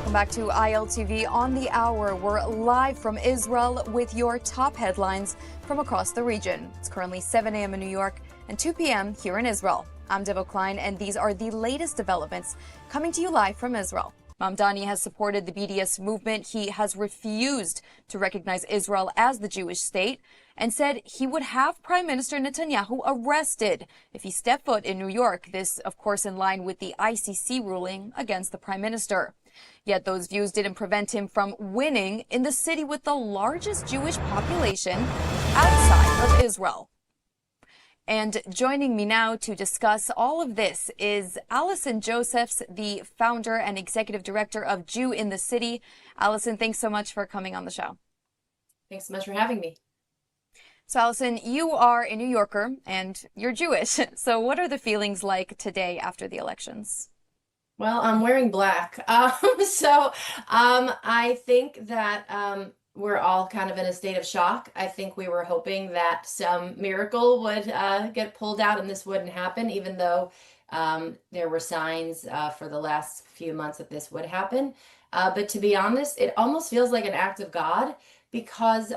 Welcome back to ILTV on the Hour. We're live from Israel with your top headlines from across the region. It's currently 7 a.m. in New York and 2 p.m. here in Israel. I'm Devo Klein, and these are the latest developments coming to you live from Israel. Mamdani has supported the BDS movement. He has refused to recognize Israel as the Jewish state and said he would have Prime Minister Netanyahu arrested if he stepped foot in New York. This, of course, in line with the ICC ruling against the Prime Minister. Yet those views didn't prevent him from winning in the city with the largest Jewish population outside of Israel. And joining me now to discuss all of this is Allison Josephs, the founder and executive director of Jew in the City. Allison, thanks so much for coming on the show. Thanks so much for having me. So, Allison, you are a New Yorker and you're Jewish. So what are the feelings like today after the elections? Well, I'm wearing black. I think that we're all kind of in a state of shock. I think we were hoping that some miracle would get pulled out and this wouldn't happen, even though there were signs for the last few months that this would happen. But to be honest, it almost feels like an act of God, because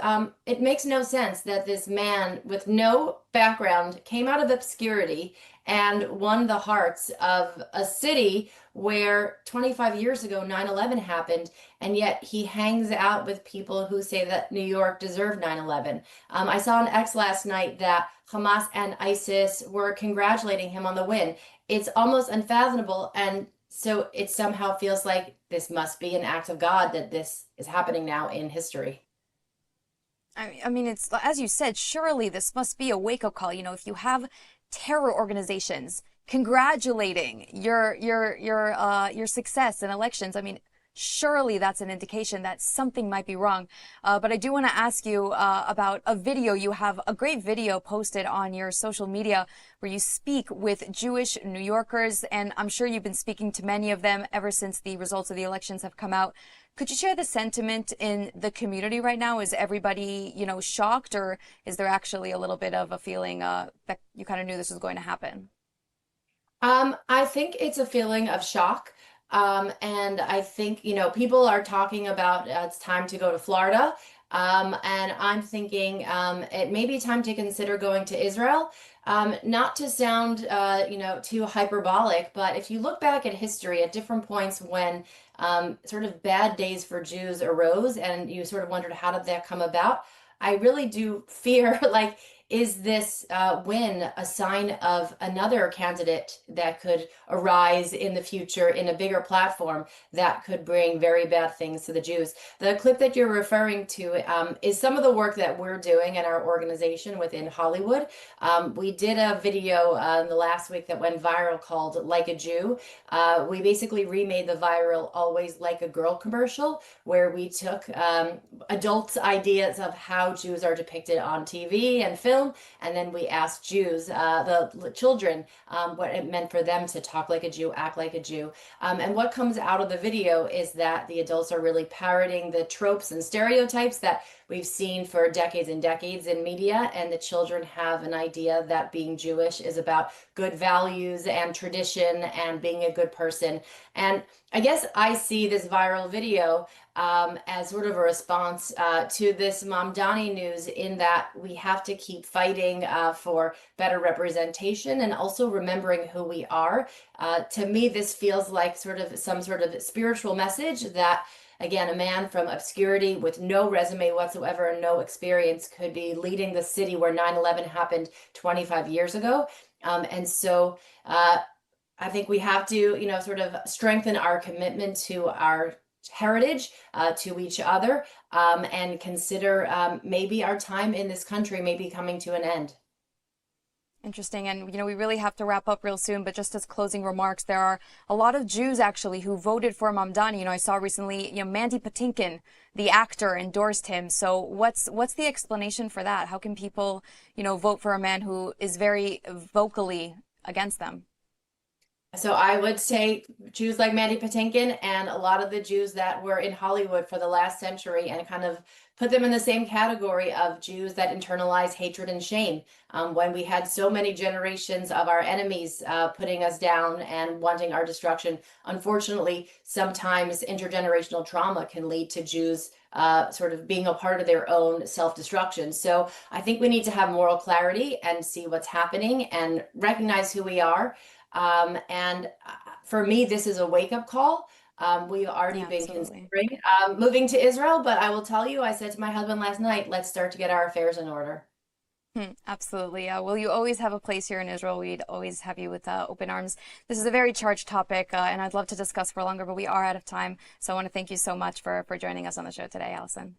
it makes no sense that this man with no background came out of obscurity and won the hearts of a city where 25 years ago 9/11 happened, and yet he hangs out with people who say that New York deserved 9/11. I saw on X last night that Hamas and ISIS were congratulating him on the win. It's almost unfathomable, and so it somehow feels like this must be an act of God that this is happening now in history. I mean, it's, as you said, surely this must be a wake-up call. You know, if you have terror organizations congratulating your success in elections, I mean, surely that's an indication that something might be wrong. But I do want to ask you about a video. You have a great video posted on your social media where you speak with Jewish New Yorkers, and I'm sure you've been speaking to many of them ever since the results of the elections have come out. Could you share the sentiment in the community right now? Is everybody, shocked, or is there actually a little bit of a feeling that you kind of knew this was going to happen? I think it's a feeling of shock. And I think, people are talking about it's time to go to Florida. And I'm thinking it may be time to consider going to Israel. Not to sound, too hyperbolic, but if you look back at history at different points when sort of bad days for Jews arose and you sort of wondered how did that come about, I really do fear, like, is this win a sign of another candidate that could arise in the future in a bigger platform that could bring very bad things to the Jews? The clip that you're referring to is some of the work that we're doing in our organization within Hollywood. We did a video in the last week that went viral called Like a Jew. We basically remade the viral Always Like a Girl commercial, where we took adults' ideas of how Jews are depicted on TV and film, and then we asked Jews, the children, what it meant for them to talk like a Jew, act like a Jew. And what comes out of the video is that the adults are really parroting the tropes and stereotypes that we've seen for decades and decades in media, and the children have an idea that being Jewish is about good values and tradition and being a good person. And I guess I see this viral video as sort of a response to this Mamdani news, in that we have to keep fighting for better representation and also remembering who we are. To me, this feels like some sort of spiritual message that, again, a man from obscurity with no resume whatsoever and no experience could be leading the city where 9/11 happened 25 years ago. And so I think we have to, sort of strengthen our commitment to our heritage, to each other, and consider maybe our time in this country may be coming to an end. Interesting. And, we really have to wrap up real soon. But just as closing remarks, there are a lot of Jews actually who voted for Mamdani. I saw recently, Mandy Patinkin, the actor, endorsed him. So what's the explanation for that? How can people, vote for a man who is very vocally against them? So I would say Jews like Mandy Patinkin and a lot of the Jews that were in Hollywood for the last century, and kind of put them in the same category of Jews that internalize hatred and shame. When we had so many generations of our enemies putting us down and wanting our destruction, unfortunately, sometimes intergenerational trauma can lead to Jews sort of being a part of their own self-destruction. So I think we need to have moral clarity and see what's happening and recognize who we are. And for me, this is a wake-up call. We've already Yeah, been absolutely. considering moving to Israel, but I will tell you, I said to my husband last night, let's start to get our affairs in order. Absolutely. Well, you always have a place here in Israel. We'd always have you with open arms. This is a very charged topic, and I'd love to discuss for longer, but we are out of time. So I want to thank you so much for joining us on the show today, Allison.